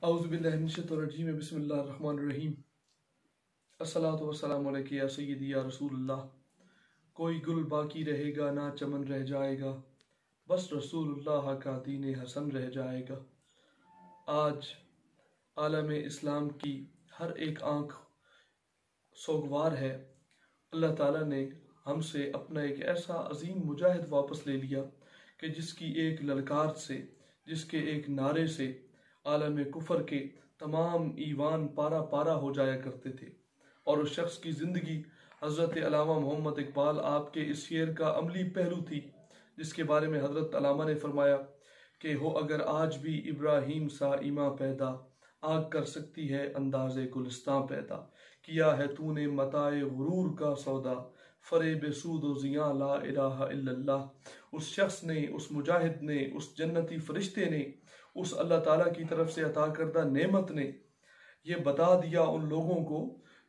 اعوذ باللہ من الشیطان الرجیم بسم اللہ الرحمن الرحیم الصلاۃ والسلام علیک یا سیدی یا رسول اللہ۔ کوئی گل باقی رہے گا نہ چمن رہ جائے گا، بس رسول اللہ کا دین حسن رہ جائے گا۔ آج عالم اسلام کی ہر ایک آنکھ سوگوار ہے۔ اللہ تعالیٰ نے ہم سے اپنا ایک ایسا عظیم مجاہد واپس لے لیا کہ جس کی ایک للکار سے، جس کے ایک نعرے سے عالم کفر کے تمام ایوان پارا پارا ہو جایا کرتے تھے، اور اس شخص کی زندگی حضرت علامہ محمد اقبال آپ کے اس شعر کا عملی پہلو تھی، جس کے بارے میں حضرت علامہ نے فرمایا کہ ہو اگر آج بھی ابراہیم سا ایماں پیدا، آگ کر سکتی ہے انداز گلستاں پیدا۔ کیا ہے تو نے متاع غرور کا سودا، فریب سود و زیاں لا الہ الا اللہ۔ اس شخص نے، اس مجاہد نے، اس جنتی فرشتے نے، اس اللہ تعالیٰ کی طرف سے عطا کردہ نعمت نے یہ بتا دیا ان لوگوں کو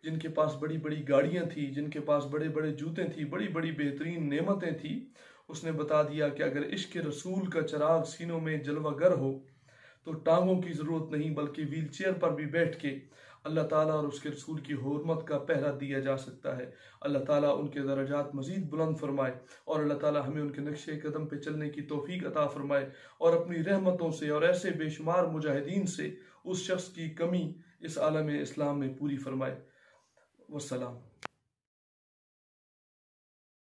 جن کے پاس بڑی بڑی گاڑیاں تھیں، جن کے پاس بڑے بڑے جوتے تھی، بڑی بڑی بہترین نعمتیں تھیں، اس نے بتا دیا کہ اگر عشق رسول کا چراغ سینوں میں جلوہ گر ہو تو ٹانگوں کی ضرورت نہیں، بلکہ ویل چیئر پر بھی بیٹھ کے اللہ تعالیٰ اور اس کے رسول کی حرمت کا پہرا دیا جا سکتا ہے۔ اللہ تعالیٰ ان کے درجات مزید بلند فرمائے، اور اللہ تعالیٰ ہمیں ان کے نقش قدم پہ چلنے کی توفیق عطا فرمائے، اور اپنی رحمتوں سے اور ایسے بے شمار مجاہدین سے اس شخص کی کمی اس عالم اسلام میں پوری فرمائے۔ والسلام۔